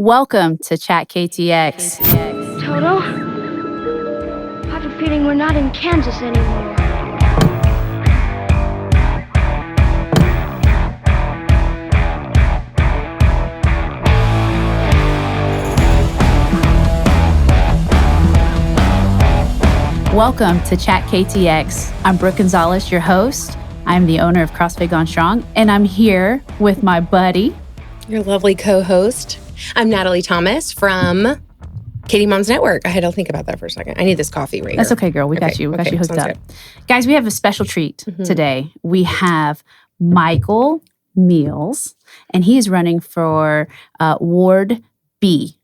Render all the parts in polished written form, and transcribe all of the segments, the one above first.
Welcome to ChatKTX. Toto, I have a feeling we're not in Kansas anymore. Welcome to ChatKTX. I'm Brooke Gonzalez, your host. I'm the owner of CrossFit Gone Strong, and I'm here with my buddy, your lovely co-host. I'm Natalie Thomas from Katy Moms Network. I had to think about that for a second. I need this coffee right That's here. okay, girl. We got you. We got you hooked up. Good. Guys, we have a special treat today. We have Micheal Meihls, and he is running for Ward B,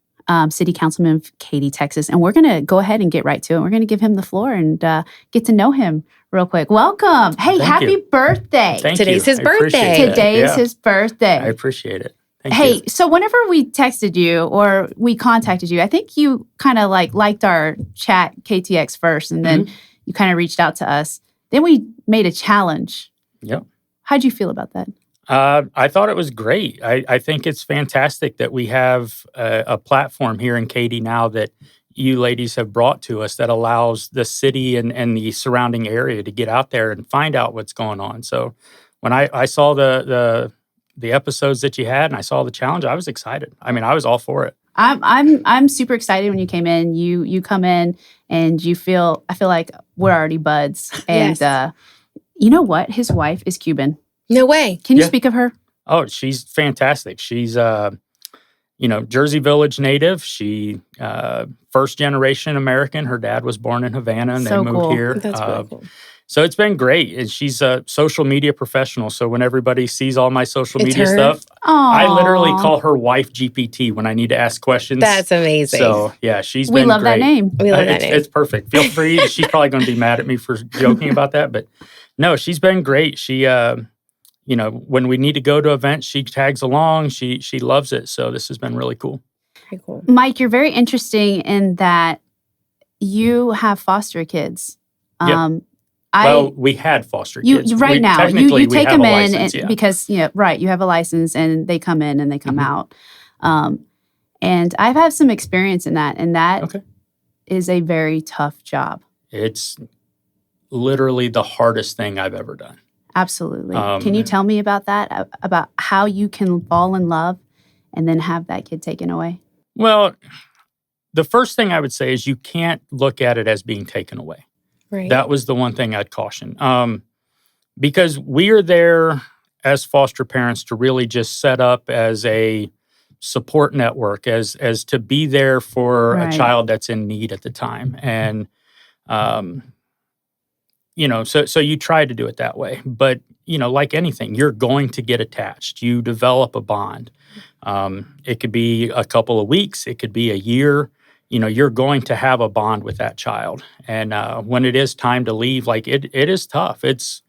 City Councilman of Katy, Texas. And we're going to go ahead and get right to it. We're going to give him the floor and get to know him real quick. Welcome. Hey, happy birthday. Today's his birthday. Today is his birthday. I appreciate it. Hey, so whenever we texted you or we contacted you, I think you kind of liked our ChatKTX first, and then you kind of reached out to us. Then we made a challenge. Yep. How'd you feel about that? I thought it was great. I think it's fantastic that we have a platform here in Katy now that you ladies have brought to us that allows the city and the surrounding area to get out there and find out what's going on. So when I saw the episodes that you had and I saw the challenge, I was excited. I mean, I was all for it. I'm super excited when you came in. You come in and I feel like we're already buds. And Yes. You know what? His wife is Cuban. No way. Can you speak of her? Oh, she's fantastic. She's Jersey Village native. She first generation American. Her dad was born in Havana and So they moved cool. here. That's really cool. So it's been great. And she's a social media professional. So when everybody sees all my social It's media her? stuff, Aw. I literally call her wife GPT when I need to ask questions. That's amazing. So yeah, she's We been love that great. name. We love that name. It's perfect. Feel free. She's probably going to be mad at me for joking about that, but no, she's been great. She, when we need to go to events, she tags along. She loves it. So this has been really cool. Very cool. Mike, you're very interesting in that you have foster kids. Yeah. We had foster kids. Right now, Technically, you we take have them a in license, yeah. because you have a license and they come in and they come out. And I've had some experience in that, and that is a very tough job. It's literally the hardest thing I've ever done. Absolutely. Can you tell me about that? About how you can fall in love and then have that kid taken away? Well, the first thing I would say is you can't look at it as being taken away. Right. That was the one thing I'd caution. Because we are there as foster parents to really just set up as a support network, as to be there for a child that's in need at the time. And, so you try to do it that way. But, like anything, you're going to get attached. You develop a bond. It could be a couple of weeks. It could be a year. You're going to have a bond with that child. And when it is time to leave, it is tough. It's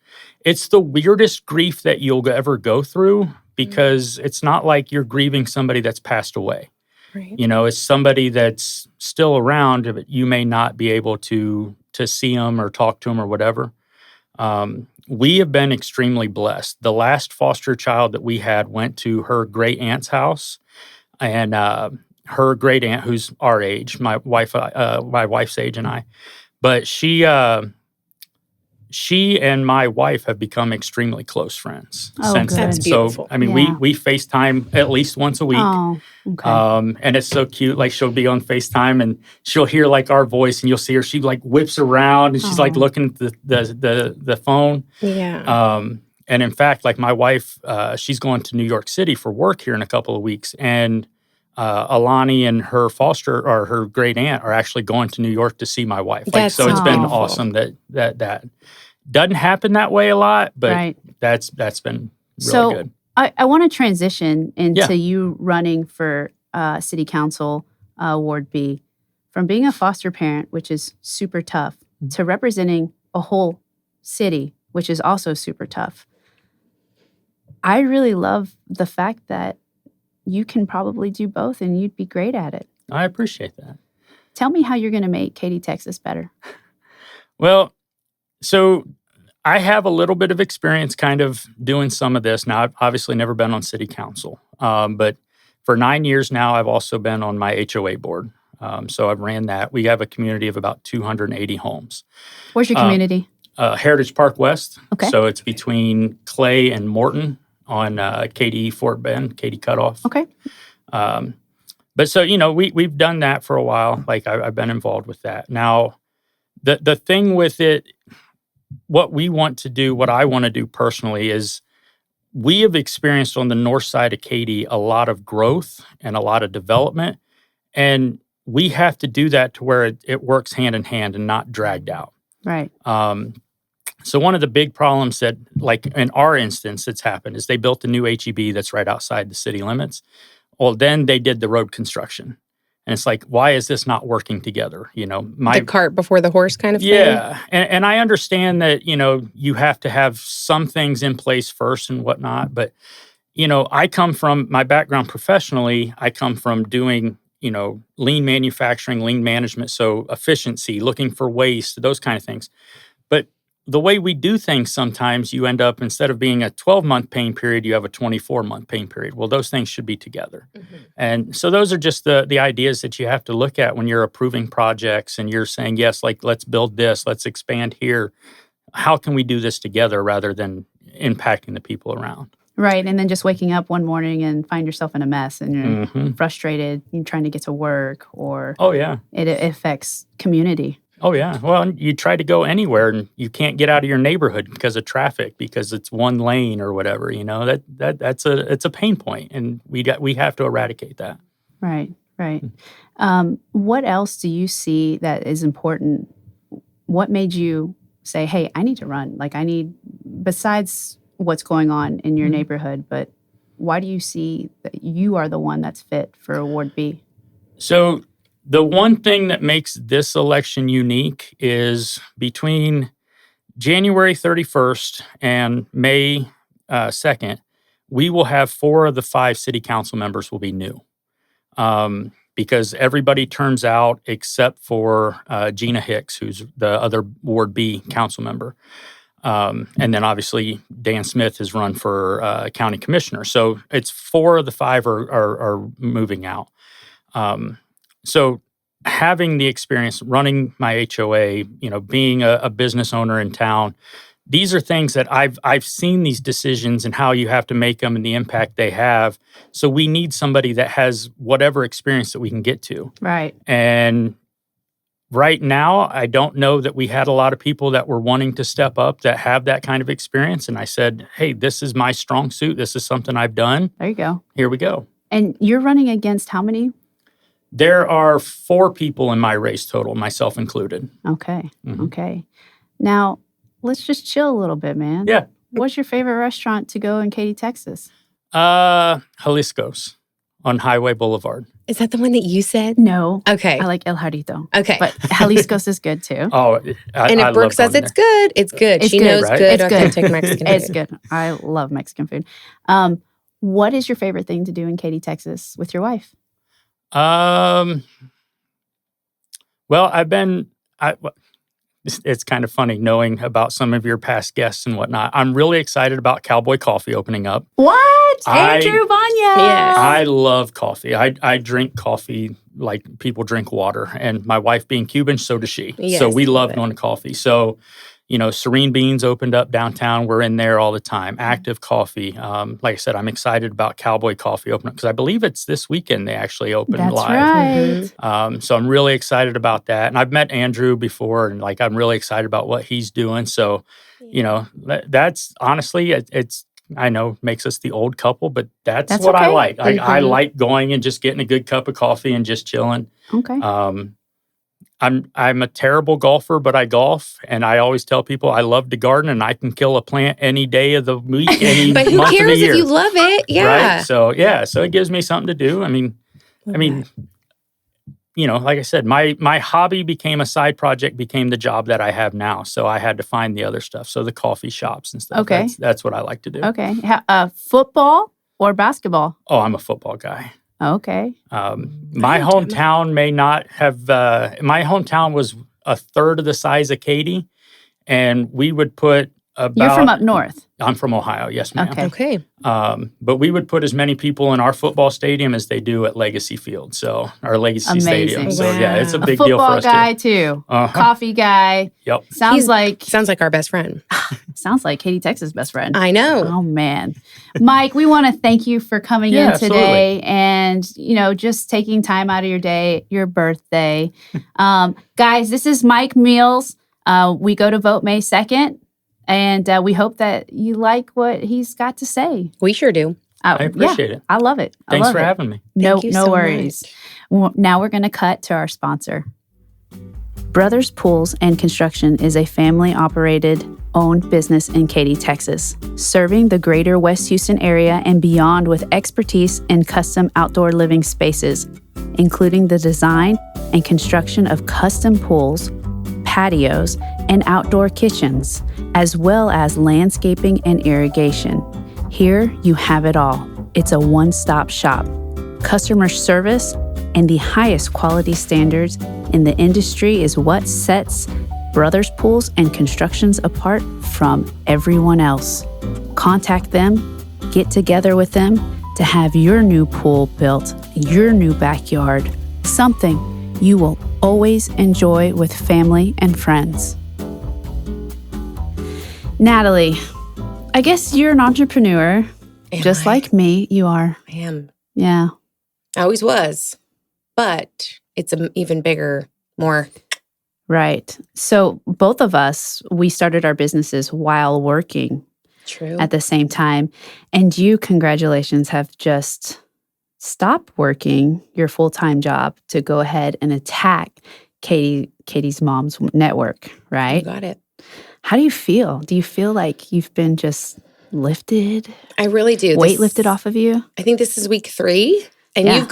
the weirdest grief that you'll ever go through because it's not like you're grieving somebody that's passed away. Right. It's somebody that's still around, but you may not be able to see them or talk to them or whatever. We have been extremely blessed. The last foster child that we had went to her great aunt's house, and her great aunt, who's our age, my wife's age, and I, but she and my wife have become extremely close friends since good. then. That's beautiful. So, we FaceTime at least once a week. Oh, okay. And it's so cute. Like she'll be on FaceTime and she'll hear our voice, and you'll see her. She whips around and she's looking at the phone. Yeah. And in fact, my wife, she's going to New York City for work here in a couple of weeks, and Alani and her her great aunt are actually going to New York to see my wife. That's so it's been beautiful. awesome that doesn't happen that way a lot, but that's been really good. I want to transition into you running for City Council Ward B, from being a foster parent, which is super tough, to representing a whole city, which is also super tough. I really love the fact that you can probably do both and you'd be great at it. I appreciate that. Tell me how you're going to make Katy, Texas better. Well, so I have a little bit of experience kind of doing some of this. Now, I've obviously never been on city council, but For 9 years now, I've also been on my HOA board. So I've ran that. We have a community of about 280 homes. Where's your community? Heritage Park West. Okay. So it's between Clay and Morton on Katy, Fort Bend, Katy Cutoff. Okay. But so, we've done that for a while. Like I've been involved with that. Now, the thing with it, what we want to do, what I want to do personally is we have experienced on the north side of Katy a lot of growth and a lot of development. And we have to do that to where it works hand in hand and not dragged out. Right. So one of the big problems that, like in our instance, that's happened is they built a new HEB that's right outside the city limits. Well, then they did the road construction. And it's like, why is this not working together? The cart before the horse kind of thing? Yeah. And I understand that, you have to have some things in place first and whatnot. But, I come from my background professionally, I come from doing, lean manufacturing, lean management. So efficiency, looking for waste, those kind of things. But the way we do things, sometimes you end up, instead of being a 12-month paying period, you have a 24-month paying period. Well, those things should be together. Mm-hmm. And so those are just the ideas that you have to look at when you're approving projects and you're saying, yes, like, let's build this, let's expand here. How can we do this together rather than impacting the people around? Right. And then just waking up one morning and find yourself in a mess and you're frustrated, you're trying to get to work, or it affects community. Oh, yeah. Well, you try to go anywhere and you can't get out of your neighborhood because of traffic, because it's one lane or whatever, it's a pain point, and we have to eradicate that. Right. What else do you see that is important? What made you say, hey, I need to run? Like, besides what's going on in your neighborhood, but why do you see that you are the one that's fit for Ward B? So the one thing that makes this election unique is between January 31st and May 2nd, we will have 4 of the 5 city council members will be new. Because everybody turns out except for Gina Hicks, who's the other Ward B council member. And then obviously Dan Smith has run for county commissioner. So it's 4 of the 5 are moving out. So having the experience running my HOA, being a business owner in town, these are things that I've seen these decisions and how you have to make them and the impact they have. So we need somebody that has whatever experience that we can get to. Right. And right now, I don't know that we had a lot of people that were wanting to step up that have that kind of experience. And I said, hey, this is my strong suit. This is something I've done. There you go. Here we go. And you're running against how many? There are 4 people in my race total, myself included. Okay. Mm-hmm. Okay. Now, let's just chill a little bit, man. Yeah. What's your favorite restaurant to go in Katy, Texas? Jalisco's on Highway Boulevard. Is that the one that you said? No. Okay. I like El Jarrito. Okay. But Jalisco's is good too. And if Brooke says it's good, it's good. She knows right? good, it's authentic Mexican food. It's good. I love Mexican food. What is your favorite thing to do in Katy, Texas with your wife? Well, it's kind of funny knowing about some of your past guests and whatnot. I'm really excited about Cowboy Coffee opening up. What? Andrew Vanya. Yes. I love coffee. I drink coffee like people drink water. And my wife being Cuban, so does she. Yes, so we love going to coffee. So, Serene Beans opened up downtown. We're in there all the time. Active Coffee. Like I said, I'm excited about Cowboy Coffee opening up because I believe it's this weekend they actually opened live. That's right. So I'm really excited about that. And I've met Andrew before, and I'm really excited about what he's doing. So, that's honestly, it's I know makes us the old couple, but that's what okay. I like. I like going and just getting a good cup of coffee and just chilling. Okay. I'm a terrible golfer, but I golf, and I always tell people I love to garden, and I can kill a plant any day of the week, any but who month cares of the year. If you love it? Yeah. Right? So it gives me something to do. I mean, like I said, my hobby became a side project, became the job that I have now. So I had to find the other stuff. So the coffee shops and stuff. Okay. That's what I like to do. Okay. Football or basketball? Oh, I'm a football guy. Okay. My hometown may not have, my hometown was a third of the size of Katy, and we would put You're from up north. I'm from Ohio. Yes, ma'am. Okay. But we would put as many people in our football stadium as they do at Legacy Field, our Legacy Amazing. Stadium. So yeah, it's a A big deal for football us guy too. Coffee guy. Yep. Sounds like our best friend. Sounds like Katy Tex's best friend. I know. Oh man, Mike, we want to thank you for coming in today and just taking time out of your day, your birthday. Guys, this is Mike Meihls. We go to vote May 2nd. And we hope that you like what he's got to say. We sure do. I appreciate it. I love it. Thanks for having me. No so worries. Well, now we're going to cut to our sponsor. Brothers Pools and Construction is a family-operated, owned business in Katy, Texas, serving the greater West Houston area and beyond with expertise in custom outdoor living spaces, including the design and construction of custom pools, patios, and outdoor kitchens, as well as landscaping and irrigation. Here, you have it all. It's a one-stop shop. Customer service and the highest quality standards in the industry is what sets Brothers Pools and Constructions apart from everyone else. Contact them, get together with them to have your new pool built, your new backyard, something you will always enjoy with family and friends. Natalie, I guess you're an entrepreneur, just like me. You are. I am. Yeah. I always was, but it's an even bigger, more. Right. So both of us, we started our businesses while working. True. At the same time. And you, congratulations, have just stopped working your full-time job to go ahead and attack Katy's mom's network, right? You got it. How do you feel? Do you feel like you've been just lifted? I really do. Weight lifted off of you? I think this is week 3. And you've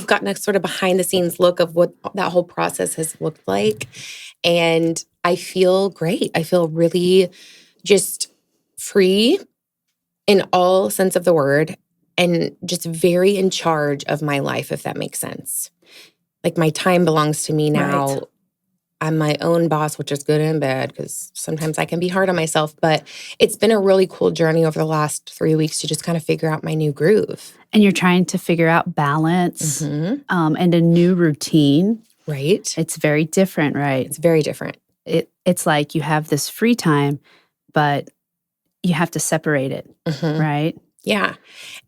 gotten a sort of behind the scenes look of what that whole process has looked like. And I feel great. I feel really just free in all sense of the word and just very in charge of my life, if that makes sense. Like my time belongs to me now. Right. I'm my own boss, which is good and bad because sometimes I can be hard on myself. But it's been a really cool journey over the last 3 weeks to just kind of figure out my new groove. And you're trying to figure out balance and a new routine. Right. It's very different, right? It's very different. It's like you have this free time, but you have to separate it, right? Yeah.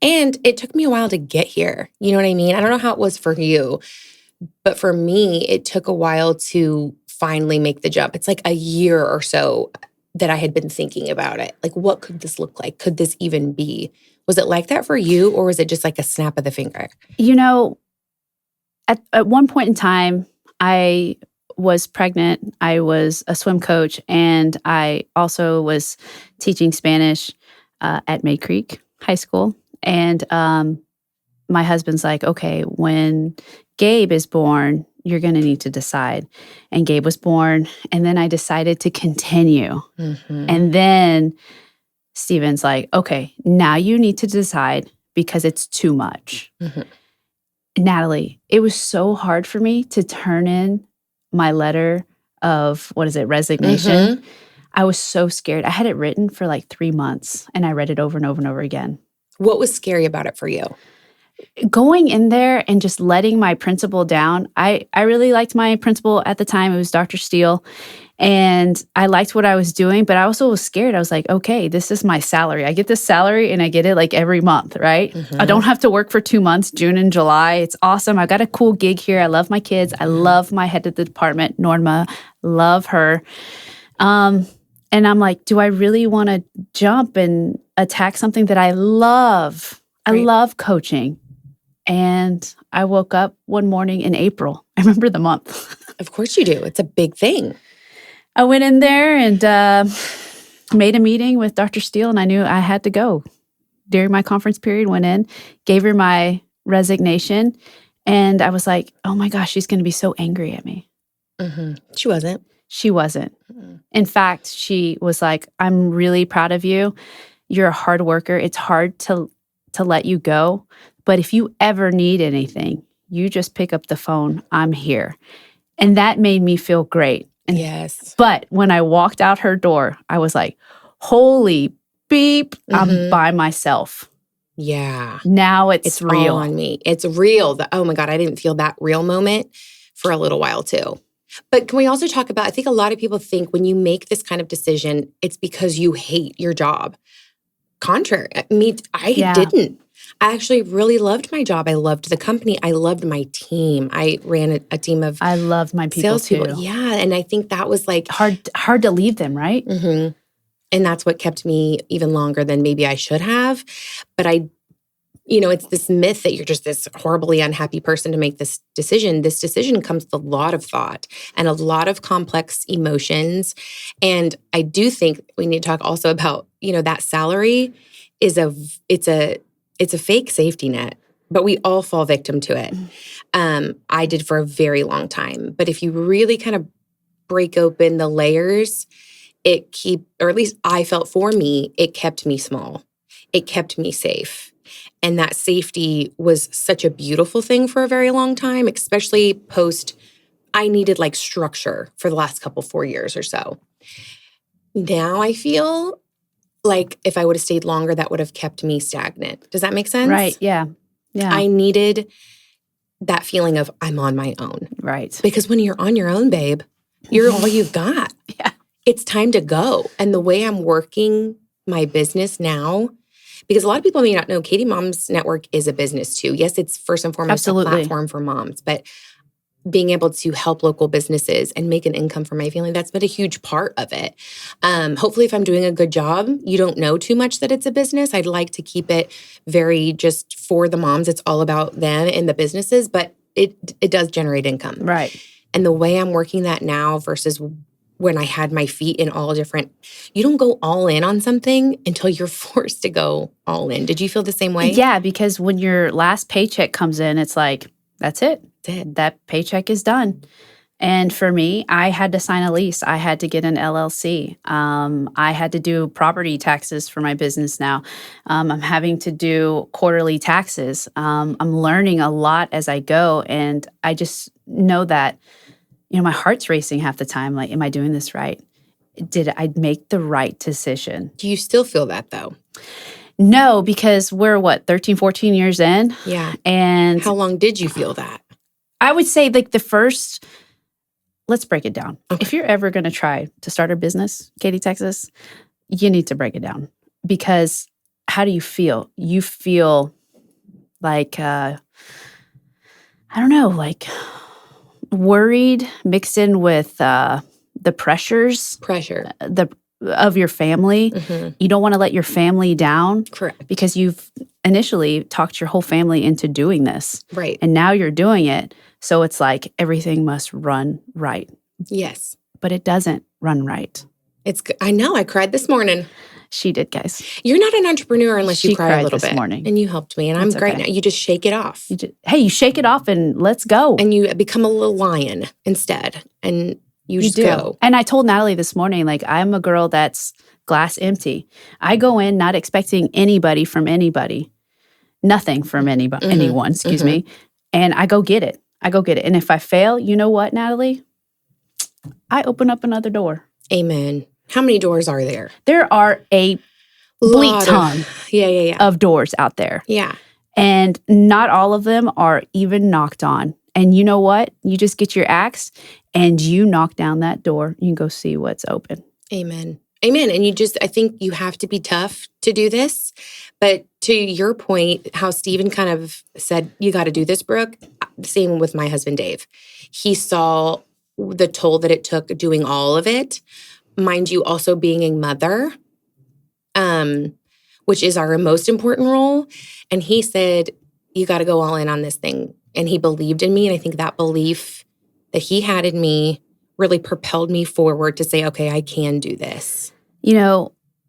And it took me a while to get here. You know what I mean? I don't know how it was for you. But for me, it took a while to finally make the jump. It's like a year or so that I had been thinking about it. Like, what could this look like? Could this even be? Was it like that for you, or was it just like a snap of the finger? You know, at one point in time, I was pregnant. I was a swim coach, and I also was teaching Spanish at May Creek High School. And my husband's like, okay, when Gabe is born, you're going to need to decide. And Gabe was born. And then I decided to continue. And then Steven's like, okay, now you need to decide because it's too much. Natalie, it was so hard for me to turn in my letter of, resignation. I was so scared. I had it written for like 3 months and I read it over and over and over again. What was scary about it for you? Going in there and just letting my principal down. I really liked my principal at the time. It was Dr. Steele. And I liked what I was doing, but I also was scared. I was like, okay, this is my salary. I get this salary and I get it like every month, right? I don't have to work for 2 months, June and July. It's awesome. I got a cool gig here. I love my kids. I love my head of the department, Norma. Love her. And I'm like, do I really want to jump and attack something that I love? Right. I love coaching. And I woke up one morning in April. I remember the month. Of course you do. It's a big thing. I went in there and made a meeting with Dr. Steele, and I knew I had to go. During my conference period, went in, gave her my resignation, and I was like, oh my gosh, she's going to be so angry at me. She wasn't. She wasn't. In fact, she was like, I'm really proud of you. You're a hard worker. It's hard to let you go. But if you ever need anything, you just pick up the phone. I'm here. And that made me feel great. And, yes. But when I walked out her door, I was like, holy beep, I'm by myself. Yeah. Now it's real. All on me. It's real. Oh my God, I didn't feel that real moment for a little while too. But can we also talk about, I think a lot of people think when you make this kind of decision, it's because you hate your job. Contrary. I didn't. I actually really loved my job. I loved the company. I loved my team. I ran a team of I loved my people too. Yeah. And I think that was like hard to leave them, right? Mm-hmm. And that's what kept me even longer than maybe I should have. But it's this myth that you're just this horribly unhappy person to make this decision. This decision comes with a lot of thought and a lot of complex emotions. And I do think we need to talk also about, that salary is it's a fake safety net, but we all fall victim to it. I did for a very long time. But if you really kind of break open the layers, or at least I felt for me, it kept me small. It kept me safe. And that safety was such a beautiful thing for a very long time, especially post, I needed like structure for the last 4 years or so. Now I feel like if I would have stayed longer, that would have kept me stagnant. Does that make sense? Right. Yeah. Yeah. I needed that feeling of I'm on my own. Right. Because when you're on your own, babe, you're all you've got. Yeah. It's time to go. And the way I'm working my business now, because a lot of people may not know, Katy Moms Network is a business too. Yes, it's first and foremost a platform for moms, but being able to help local businesses and make an income for my family, that's been a huge part of it. Hopefully, if I'm doing a good job, you don't know too much that it's a business. I'd like to keep it very just for the moms. It's all about them and the businesses, but it does generate income. Right. And the way I'm working that now versus when I had my feet in all different, you don't go all in on something until you're forced to go all in. Did you feel the same way? Yeah, because when your last paycheck comes in, it's like, that's it. That paycheck is done. And for me, I had to sign a lease. I had to get an LLC. I had to do property taxes for my business now. I'm having to do quarterly taxes. I'm learning a lot as I go. And I just know that, my heart's racing half the time. Like, am I doing this right? Did I make the right decision? Do you still feel that though? No, because we're 13, 14 years in? Yeah. And how long did you feel that? I would say like the first, let's break it down. Okay. If you're ever going to try to start a business, Katy, Texas, you need to break it down. Because how do you feel? You feel like, I don't know, like worried mixed in with the pressure of your family. Mm-hmm. You don't want to let your family down. Correct. Because you've initially talked your whole family into doing this. Right. And now you're doing it. So it's like everything must run right. Yes. But it doesn't run right. It's good. I know. I cried this morning. She did, guys. You're not an entrepreneur unless you cry a little bit. Morning. And you helped me. And I'm great now. You just shake it off. You shake it off and let's go. And you become a little lion instead. And you just go. And I told Natalie this morning, like, I'm a girl that's glass empty. I go in not expecting anybody from anybody. Nothing from anyone, excuse me. And I go get it. And if I fail, you know what, Natalie? I open up another door. Amen. How many doors are there? There are a bleak ton of doors out there. Yeah. And not all of them are even knocked on. And you know what? You just get your axe and you knock down that door. You can go see what's open. Amen. Amen. And I think you have to be tough to do this. But to your point, how Stephen kind of said, you got to do this, Brooke, same with my husband, Dave. He saw the toll that it took doing all of it. Mind you, also being a mother, which is our most important role. And he said, you got to go all in on this thing. And he believed in me. And I think that belief that he had in me really propelled me forward to say, okay, I can do this.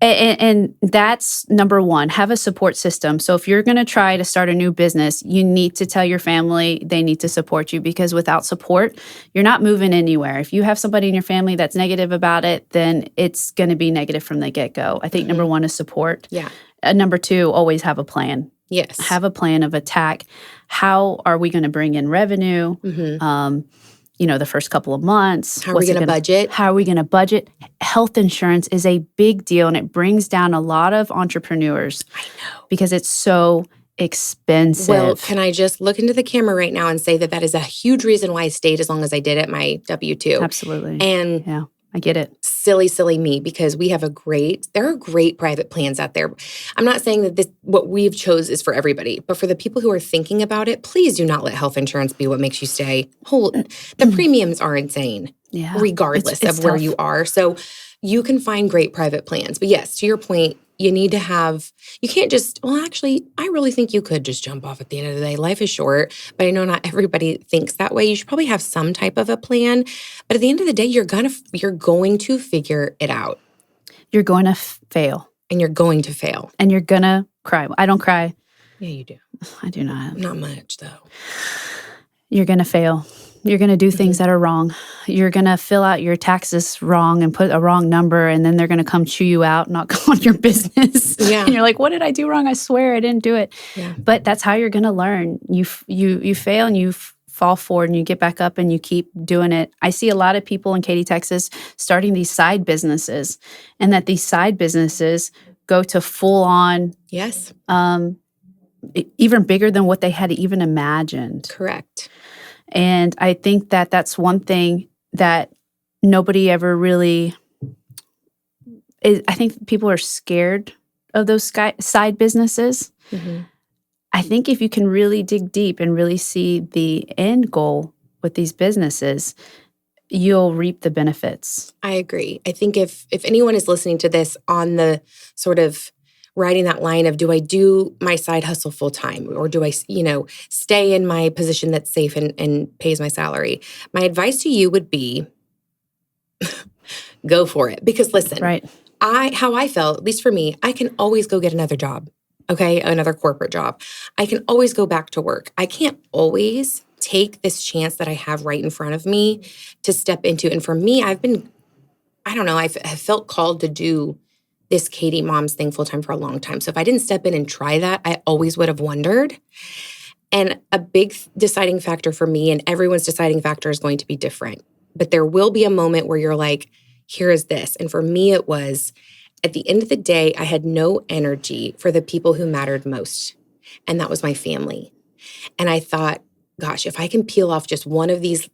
And that's number one, have a support system. So if you're going to try to start a new business, you need to tell your family they need to support you, because without support, you're not moving anywhere. If you have somebody in your family that's negative about it, then it's going to be negative from the get-go. I think number one is support. Yeah. Number two, always have a plan. Yes. Have a plan of attack. How are we going to bring in revenue? the first couple of months. How are we going to budget? How are we going to budget? Health insurance is a big deal, and it brings down a lot of entrepreneurs. I know. Because it's so expensive. Well, can I just look into the camera right now and say that is a huge reason why I stayed as long as I did at my W-2. Absolutely. And yeah, I get it. Silly me, because there are great private plans out there. I'm not saying that what we've chose is for everybody, but for the people who are thinking about it, please do not let health insurance be what makes you stay. The premiums are insane, regardless of where you are. So you can find great private plans. But yes, to your point, you need to you can't just, actually, I really think you could just jump off at the end of the day. Life is short, but I know not everybody thinks that way. You should probably have some type of a plan. But at the end of the day, you're going to figure it out. You're going to fail. And you're going to fail. And you're going to cry. I don't cry. Yeah, you do. I do not. Not much, though. You're going to fail. You're going to do things that are wrong. You're going to fill out your taxes wrong and put a wrong number, and then they're going to come chew you out, not go on your business. Yeah. And you're like, what did I do wrong? I swear I didn't do it. Yeah. But that's how you're going to learn. You fail and you fall forward and you get back up and you keep doing it. I see a lot of people in Katy, Texas starting these side businesses, and that these side businesses go to full on. Yes. Even bigger than what they had even imagined. Correct. And I think that that's one thing that nobody ever really I think people are scared of those side businesses. Mm-hmm. I think if you can really dig deep and really see the end goal with these businesses, you'll reap the benefits. I agree. I think if anyone is listening to this on the sort of riding that line of, do I do my side hustle full time, or do I, stay in my position that's safe and pays my salary? My advice to you would be, go for it. Because listen, right. How I felt, at least for me, I can always go get another job, okay? Another corporate job. I can always go back to work. I can't always take this chance that I have right in front of me to step into. And for me, I've felt called to do this Katy Moms thing full-time for a long time. So if I didn't step in and try that, I always would have wondered. And a big deciding factor for me, and everyone's deciding factor is going to be different, but there will be a moment where you're like, here is this. And for me, it was, at the end of the day, I had no energy for the people who mattered most. And that was my family. And I thought, gosh, if I can peel off just one of these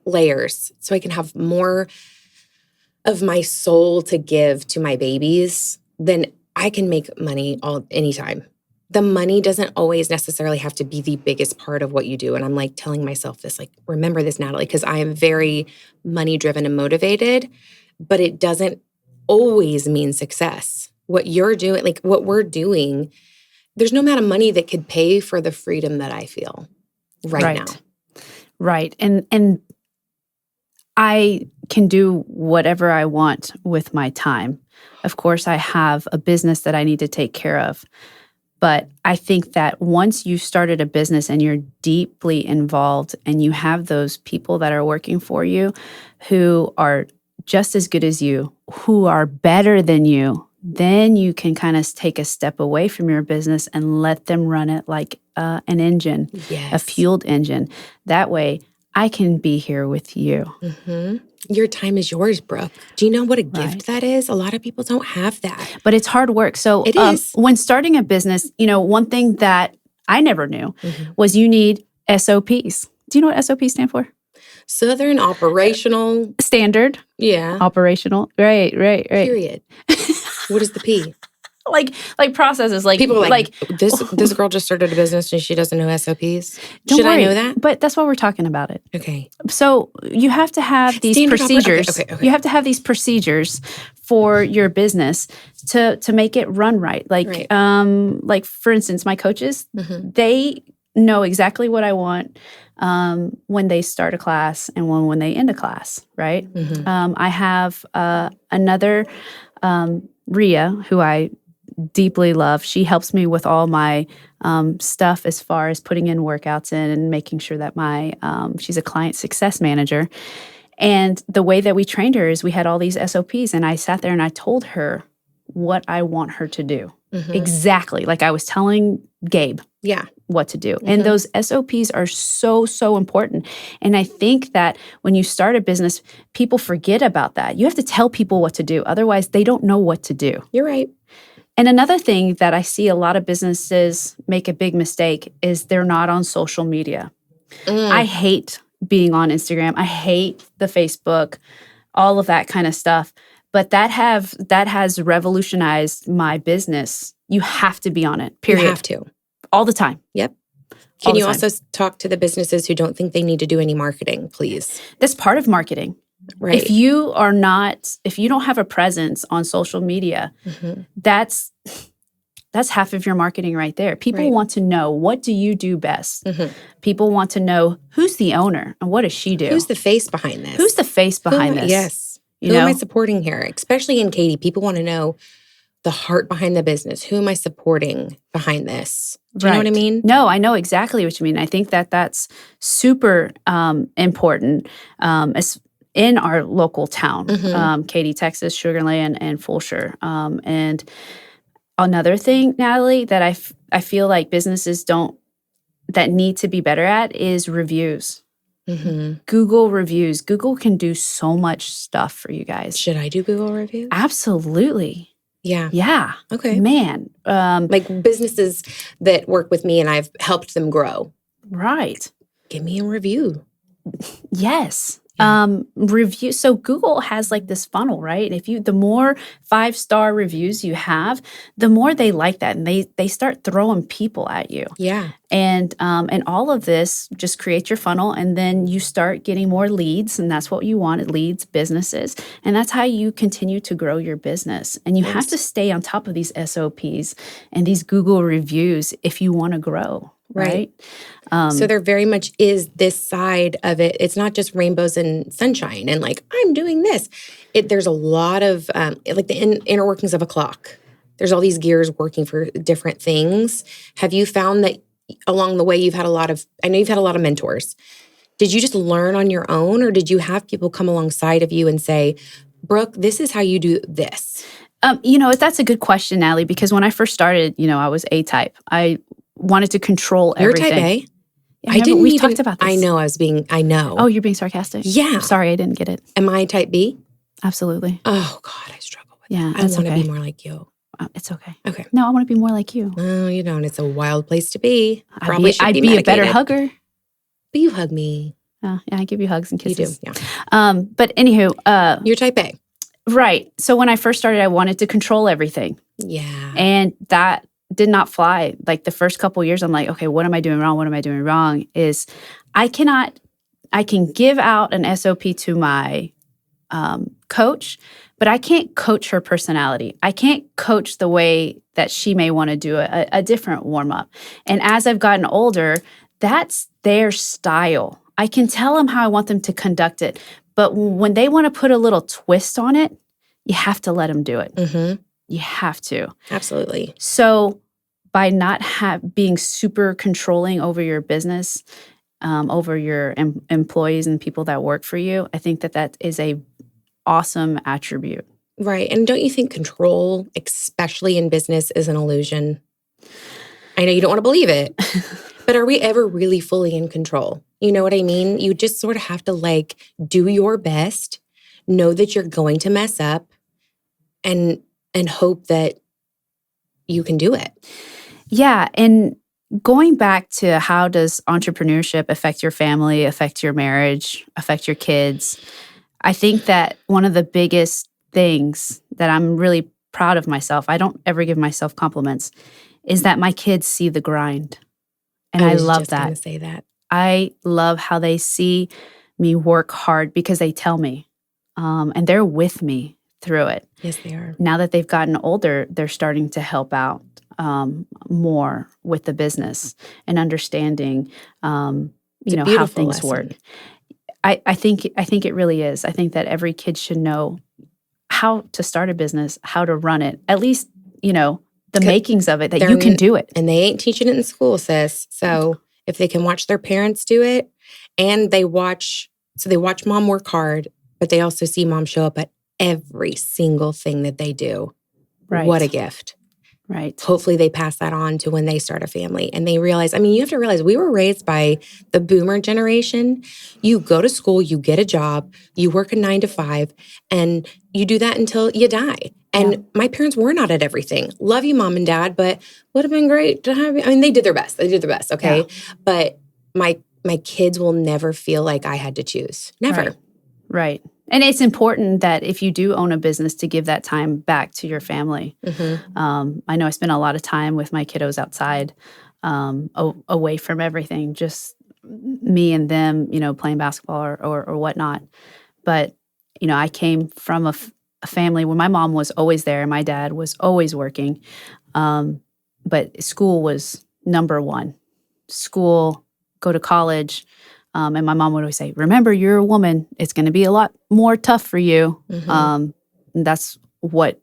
layers so I can have more of my soul to give to my babies, then I can make money anytime. The money doesn't always necessarily have to be the biggest part of what you do. And I'm like telling myself this, like, remember this, Natalie, because I am very money driven and motivated, but it doesn't always mean success. What you're doing, like what we're doing, there's no amount of money that could pay for the freedom that I feel right now. Right. And I can do whatever I want with my time. Of course, I have a business that I need to take care of. But I think that once you started a business and you're deeply involved and you have those people that are working for you who are just as good as you, who are better than you, then you can kind of take a step away from your business and let them run it like an engine, yes. a fueled engine. That way, I can be here with you. Mm-hmm. Your time is yours, Brooke. Do you know what a gift that is? A lot of people don't have that. But it's hard work. So it is. When starting a business, one thing that I never knew was you need SOPs. Do you know what SOPs stand for? Southern Operational Standard. Yeah. Operational. Right. Period. What is the P? Like processes. Like people are like this girl just started a business and she doesn't know SOPs. Should I know that? But that's why we're talking about it. Okay. So you have to have these procedures. Okay. You have to have these procedures for your business to make it run right. Like for instance, my coaches, they know exactly what I want when they start a class and when they end a class, right? I have another Rhea, who I deeply love. She helps me with all my stuff as far as putting in workouts in and making sure that she's a client success manager. And the way that we trained her is we had all these SOPs, and I sat there and I told her what I want her to do. Exactly. Like I was telling Gabe. Yeah. what to do. And those SOPs are so, so important. And I think that when you start a business, people forget about that. You have to tell people what to do. Otherwise, they don't know what to do. You're right. And another thing that I see a lot of businesses make a big mistake is they're not on social media. I hate being on Instagram. I hate the Facebook, all of that kind of stuff. But that has revolutionized my business. You have to be on it, period. You have to. All the time. Yep. Can you also talk to the businesses who don't think they need to do any marketing, please? That's part of marketing. Right. If you don't have a presence on social media, that's half of your marketing right there. People want to know, what do you do best? People want to know, who's the owner and what does she do? Who's the face behind this? Who's the face behind this? Yes. Who am I supporting here? Especially in Katy, people want to know the heart behind the business. Who am I supporting behind this? Do you know what I mean? No, I know exactly what you mean. I think that that's super important in our local town, Katy, Texas, Sugar Land, and Fulshire. And another thing, Natalie, that I feel like businesses that need to be better at is reviews. Google reviews. Google can do so much stuff for you guys. Should I do Google reviews? Absolutely. Yeah. Yeah. Okay. Man. Like businesses that work with me and I've helped them grow. Right. Give me a review. Yes. Review. So Google has like this funnel, right? The more 5-star reviews you have, the more they like that, and they start throwing people at you. Yeah. And all of this just creates your funnel, and then you start getting more leads, and that's what you want: leads, businesses, and that's how you continue to grow your business. And you have to stay on top of these SOPs and these Google reviews if you want to grow. Right. So there very much is this side of it. It's not just rainbows and sunshine and like, I'm doing this. There's a lot of like the inner workings of a clock. There's all these gears working for different things. Have you found that along the way I know you've had a lot of mentors. Did you just learn on your own, or did you have people come alongside of you and say, Brooke, this is how you do this? That's a good question, Natalie, because when I first started, I was A-type. I wanted to control everything. You're type A? Yeah, we've talked about this. I know. Oh, you're being sarcastic? Yeah. I'm sorry, I didn't get it. Am I type B? Absolutely. Oh, God, I struggle with that. I want to be more like you. It's okay. Okay. No, I want to be more like you. Oh, you don't. It's a wild place to be. I'd be a better hugger. But you hug me. Yeah, I give you hugs and kisses. You do, yeah. But anywho. You're type A. Right. So when I first started, I wanted to control everything. Yeah. And that did not fly. Like the first couple of years, I'm like, okay, what am I doing wrong? What am I doing wrong? Is I can give out an SOP to my coach, but I can't coach her personality. I can't coach the way that she may want to do a different warm-up. And as I've gotten older, that's their style. I can tell them how I want them to conduct it. But when they want to put a little twist on it, you have to let them do it. You have to. Absolutely. So by not being super controlling over your business, over your employees and people that work for you, I think that is a awesome attribute. Right. And don't you think control, especially in business, is an illusion? I know you don't want to believe it, but are we ever really fully in control? You know what I mean? You just sort of have to do your best, know that you're going to mess up, and hope that you can do it. Yeah. And going back to how does entrepreneurship affect your family, affect your marriage, affect your kids, I think that one of the biggest things that I'm really proud of myself, I don't ever give myself compliments, is that my kids see the grind. And I love that. I was just going to say that. I love how they see me work hard because they tell me, and they're with me through it. Yes, they are. Now that they've gotten older, they're starting to help out more with the business and understanding, how things work. I think it really is. I think that every kid should know how to start a business, how to run it. At least, the makings of it, that you can do it. And they ain't teaching it in school, sis. So if they can watch their parents do it, and they watch mom work hard, but they also see mom show up at every single thing that they do. Right. What a gift. Right. Hopefully they pass that on to when they start a family and they realize, you have to realize we were raised by the boomer generation. You go to school, you get a job, you work a 9 to 5, and you do that until you die. And my parents were not at everything. Love you, mom and dad, but would have been great to have you. They did their best. They did their best, okay? Yeah. But my kids will never feel like I had to choose. Never. Right. And it's important that if you do own a business to give that time back to your family. Mm-hmm. I know I spent a lot of time with my kiddos outside, away from everything, just me and them, playing basketball or whatnot. But, I came from a family where my mom was always there and my dad was always working. But school was number one. School, go to college. And my mom would always say, remember, you're a woman. It's going to be a lot more tough for you. Mm-hmm. And that's what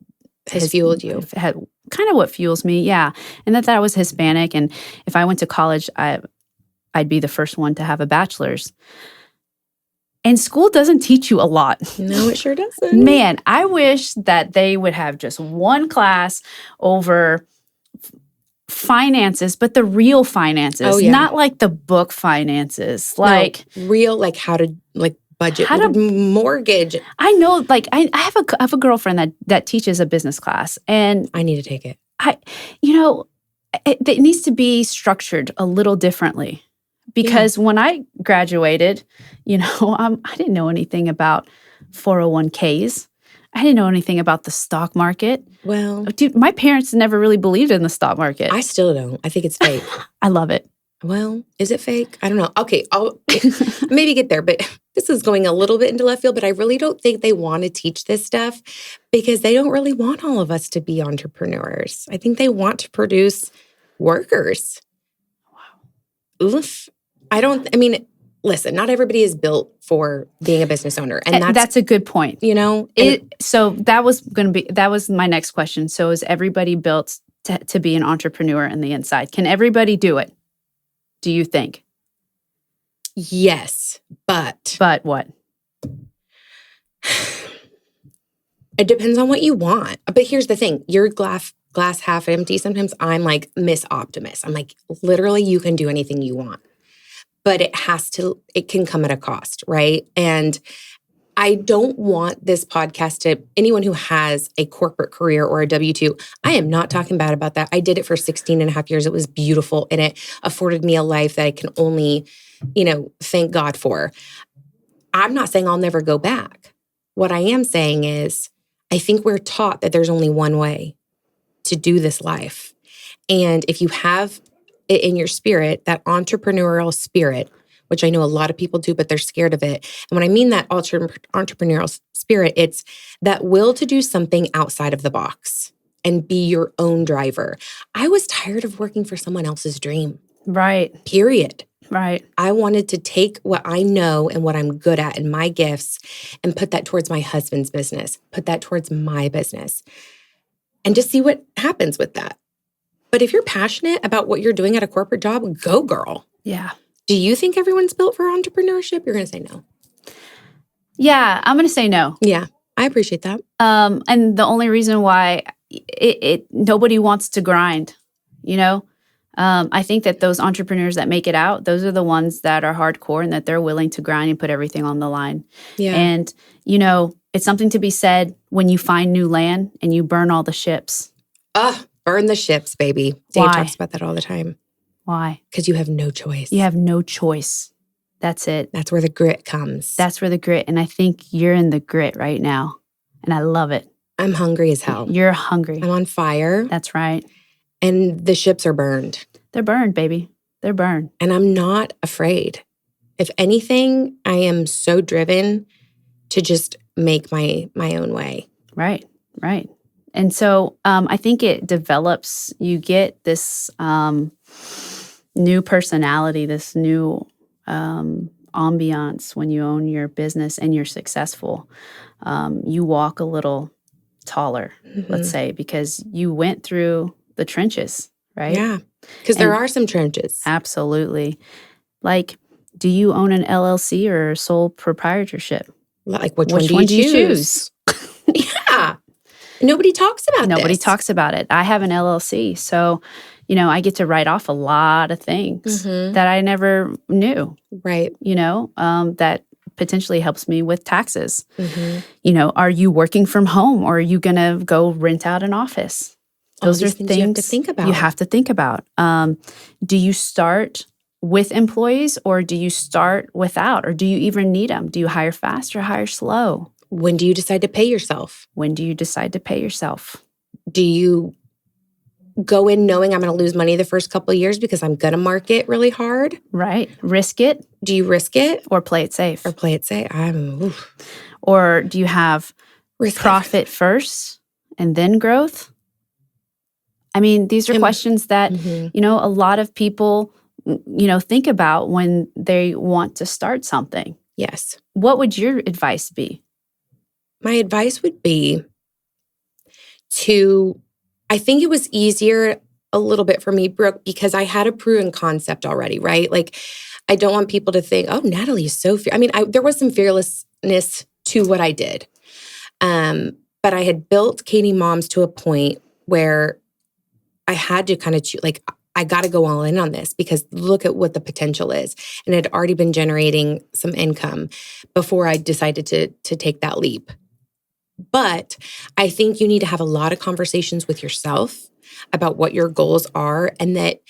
has fueled you. Kind of what fuels me, yeah. And that I was Hispanic. And if I went to college, I'd be the first one to have a bachelor's. And school doesn't teach you a lot. No, it sure doesn't. Man, I wish that they would have just one class over finances, but the real finances, not like the book finances, real, like how to budget, how to mortgage. I know, I have a girlfriend that teaches a business class, and I need to take it. It needs to be structured a little differently because when I graduated, I didn't know anything about 401ks. I didn't know anything about the stock market. Well, dude, my parents never really believed in the stock market. I still don't. I think it's fake. I love it. Well, is it fake? I don't know. Okay, I'll maybe get there, but this is going a little bit into left field, but I really don't think they want to teach this stuff because they don't really want all of us to be entrepreneurs. I think they want to produce workers. Wow. Oof. Listen, not everybody is built for being a business owner. And that's a good point. So that was my next question. So is everybody built to be an entrepreneur in the inside? Can everybody do it? Do you think? Yes, but. But what? It depends on what you want. But here's the thing. You're glass half empty. Sometimes I'm like Miss Optimist. I'm like, literally, you can do anything you want. But it can come at a cost, right? And I don't want this podcast to anyone who has a corporate career or a W-2. I am not talking bad about that. I did it for 16 and a half years. It was beautiful. And it afforded me a life that I can only, thank God for. I'm not saying I'll never go back. What I am saying is I think we're taught that there's only one way to do this life. And if you have it in your spirit, that entrepreneurial spirit, which I know a lot of people do, but they're scared of it. And when I mean that entrepreneurial spirit, it's that will to do something outside of the box and be your own driver. I was tired of working for someone else's dream. Right. Period. Right. I wanted to take what I know and what I'm good at and my gifts and put that towards my husband's business, put that towards my business, and just see what happens with that. But if you're passionate about what you're doing at a corporate job, go girl. Yeah. Do you think everyone's built for entrepreneurship? You're going to say no. Yeah, I'm going to say no. Yeah, I appreciate that. And the only reason why nobody wants to grind, I think that those entrepreneurs that make it out, those are the ones that are hardcore and that they're willing to grind and put everything on the line. Yeah. And, it's something to be said when you find new land and you burn all the ships. Burn the ships, baby. Dave talks about that all the time. Why? Because you have no choice. You have no choice. That's it. That's where the grit comes. That's where the grit. And I think you're in the grit right now. And I love it. I'm hungry as hell. You're hungry. I'm on fire. That's right. And the ships are burned. They're burned, baby. They're burned. And I'm not afraid. If anything, I am so driven to just make my own way. Right. And so I think it develops, you get this new personality, this new ambiance when you own your business and you're successful. You walk a little taller, let's say, because you went through the trenches, right? Yeah, because there are some trenches. Absolutely. Like, do you own an LLC or a sole proprietorship? Like, which one do you choose? Yeah. Nobody talks about Nobody this. talks about it. I have an LLC, so I get to write off a lot of things that I never knew. Right. That potentially helps me with taxes. Are you working from home, or are you going to go rent out an office? Those are things you have to think about. You have to think about. Do you start with employees, or do you start without, or do you even need them? Do you hire fast or hire slow? When do you decide to pay yourself? When do you decide to pay yourself? Do you go in knowing I'm going to lose money the first couple of years because I'm going to market really hard? Right. Risk it. Do you risk it? Or play it safe? Or play it safe. Or do you have risk profit first and then growth? I mean, these are questions that, a lot of people, think about when they want to start something. Yes. What would your advice be? My advice would be I think it was easier a little bit for me, Brooke, because I had a proven concept already, right? Like, I don't want people to think, oh, Natalie is so there was some fearlessness to what I did. But I had built Katy Moms to a point where I had to kind of I got to go all in on this because look at what the potential is. And it had already been generating some income before I decided to take that leap. But I think you need to have a lot of conversations with yourself about what your goals are, and that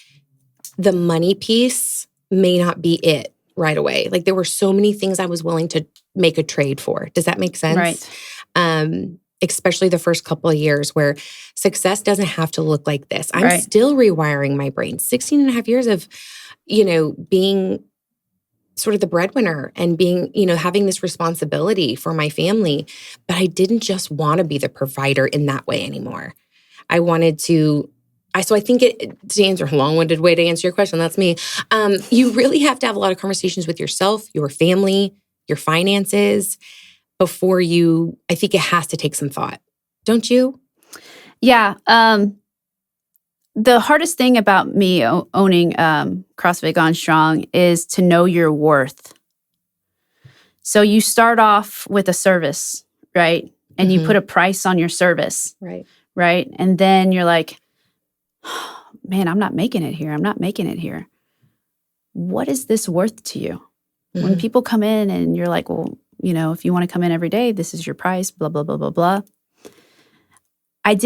the money piece may not be it right away. Like, there were so many things I was willing to make a trade for. Does that make sense? Right. Especially the first couple of years where success doesn't have to look like this. I'm still rewiring my brain. 16 and a half years of, being sort of the breadwinner and being, having this responsibility for my family. But I didn't just want to be the provider in that way anymore. I wanted to, so I think to answer a long-winded way to answer your question, that's me. You really have to have a lot of conversations with yourself, your family, your finances before I think it has to take some thought. Don't you? Yeah. The hardest thing about me owning CrossFit Gone Strong is to know your worth. So you start off with a service, right? And you put a price on your service. Right? And then you're like, oh, man, I'm not making it here. I'm not making it here. What is this worth to you? When people come in and you're like, well, if you want to come in every day, this is your price, blah, blah, blah, blah, blah. I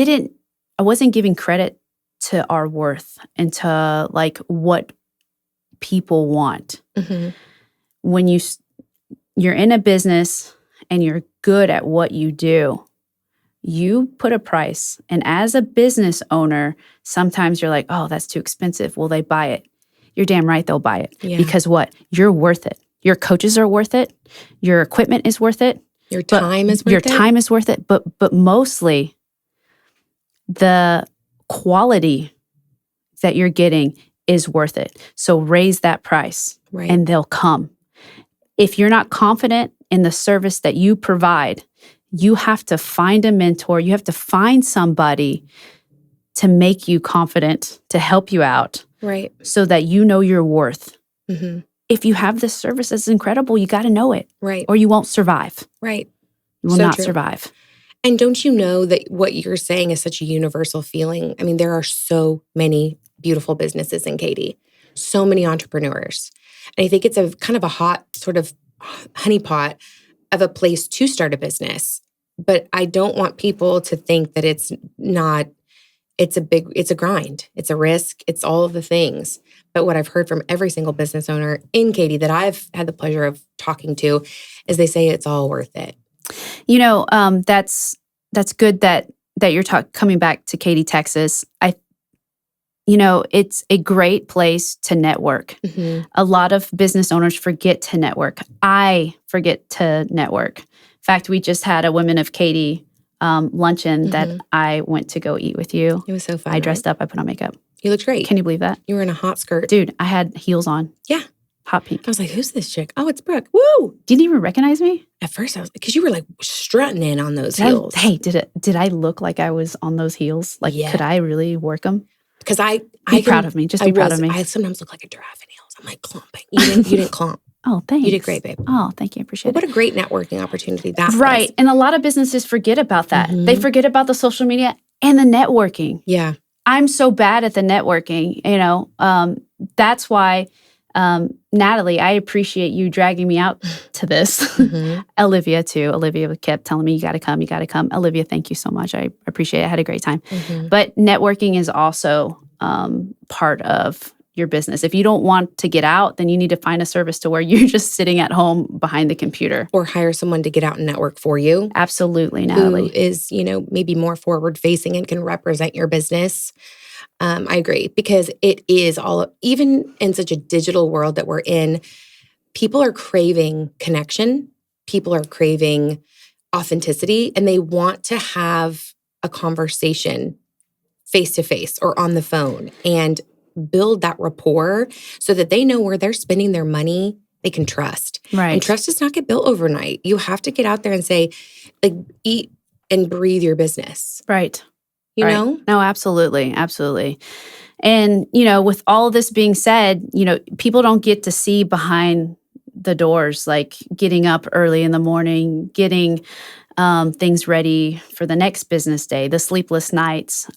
wasn't giving credit to our worth and to what people want. When you're in a business and you're good at what you do, you put a price. And as a business owner, sometimes you're like, oh, that's too expensive. Will they buy it? You're damn right they'll buy it. Yeah. Because what? You're worth it. Your coaches are worth it. Your equipment is worth it. Your time is worth it. Your time is worth it. But mostly the quality that you're getting is worth it. So raise that price and they'll come. If you're not confident in the service that you provide, you have to find a mentor. You have to find somebody to make you confident, to help you out. Right. So that you know your worth. If you have this service that's incredible, you got to know it. Right. Or you won't survive. Right. You will not survive. And don't you know that what you're saying is such a universal feeling? I mean, there are so many beautiful businesses in Katy, so many entrepreneurs. And I think it's a kind of a hot sort of honeypot of a place to start a business. But I don't want people to think that it's a grind. It's a risk. It's all of the things. But what I've heard from every single business owner in Katy that I've had the pleasure of talking to is they say it's all worth it. That's good that you're coming back to Katy, Texas. It's a great place to network. A lot of business owners forget to network. I forget to network. In fact, we just had a Women of Katy luncheon that I went to go eat with you. It was so fun. I dressed up. I put on makeup. You looked great. Can you believe that? You were in a hot skirt. Dude, I had heels on. Yeah. Hot pink. I was like, who's this chick? Oh, it's Brooke. Woo! Didn't even recognize me? At first, I was because you were like strutting in on those heels. Did I look like I was on those heels? Like, could I really work them? Because be proud of me. Just be proud of me. I sometimes look like a giraffe in heels. I'm like clumping. You didn't clump. Oh, thanks. You did great, babe. Oh, thank you. I appreciate What it. a great networking opportunity that Right. was. And a lot of businesses forget about that. They forget about the social media and the networking. Yeah. I'm so bad at the networking, that's why, Natalie, I appreciate you dragging me out to this. Olivia, too. Olivia kept telling me, you got to come, you got to come. Olivia, thank you so much. I appreciate it. I had a great time. But networking is also part of your business. If you don't want to get out, then you need to find a service to where you're just sitting at home behind the computer. Or hire someone to get out and network for you. Absolutely, Natalie. Who is, maybe more forward facing and can represent your business. I agree, because it is even in such a digital world that we're in, people are craving connection. People are craving authenticity, and they want to have a conversation face to face or on the phone and build that rapport so that they know where they're spending their money, they can trust. Right. And trust does not get built overnight. You have to get out there and say, eat and breathe your business. Right. You right. know? No, absolutely. Absolutely. And, with all of this being said, people don't get to see behind the doors, like getting up early in the morning, getting things ready for the next business day, the sleepless nights,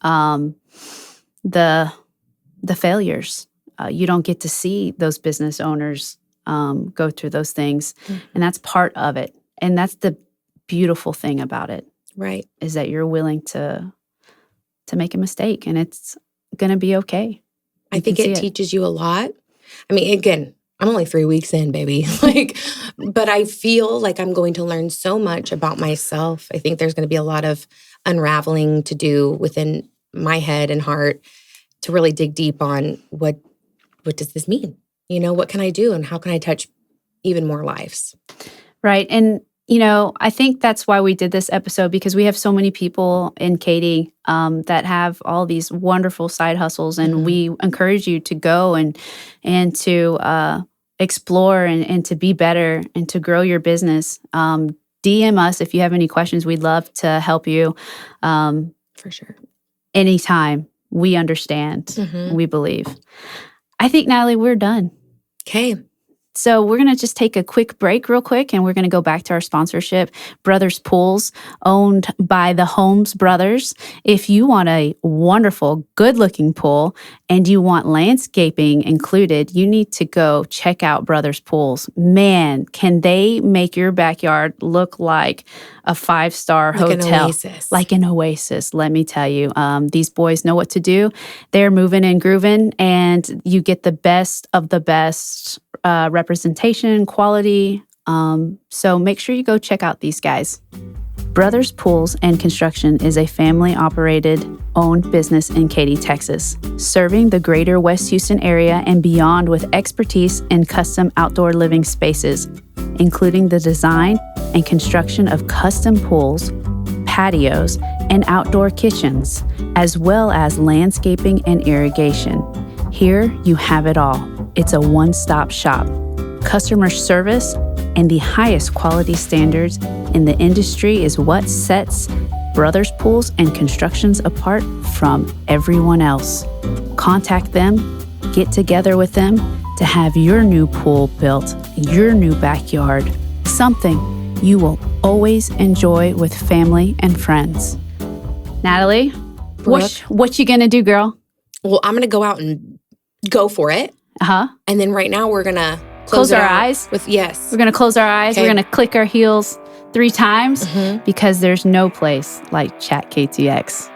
the failures. You don't get to see those business owners go through those things. And that's part of it. And that's the beautiful thing about it. Right. Is that you're willing to make a mistake, and it's going to be okay. I think it teaches you a lot. I mean, again, I'm only 3 weeks in, baby. But I feel like I'm going to learn so much about myself. I think there's going to be a lot of unraveling to do within my head and heart to really dig deep on what does this mean? What can I do and how can I touch even more lives? Right. And, I think that's why we did this episode, because we have so many people in Katy that have all these wonderful side hustles, and we encourage you to go and to explore and to be better and to grow your business. DM us if you have any questions. We'd love to help you. For sure. Anytime. We understand. We believe. I think, Natalie, we're done. Okay. So we're going to just take a quick break real quick, and we're going to go back to our sponsorship, Brothers Pools, owned by the Holmes brothers. If you want a wonderful, good-looking pool and you want landscaping included, you need to go check out Brothers Pools. Man, can they make your backyard look like a 5-star hotel. Like an oasis. Like an oasis, let me tell you. These boys know what to do. They're moving and grooving, and you get the best of the best representation, quality. So make sure you go check out these guys. Brothers Pools and Construction is a family-operated, owned business in Katy, Texas, serving the greater West Houston area and beyond with expertise in custom outdoor living spaces, including the design and construction of custom pools, patios, and outdoor kitchens, as well as landscaping and irrigation. Here, you have it all. It's a one-stop shop. Customer service and the highest quality standards in the industry is what sets Brothers Pools and Constructions apart from everyone else. Contact them, get together with them to have your new pool built, your new backyard, something you will always enjoy with family and friends. Natalie, what you gonna do, girl? Well, I'm gonna go out and go for it. And then right now we're gonna close our eyes. We're gonna close our eyes. Okay. We're gonna click our heels 3 times because there's no place like ChatKTX.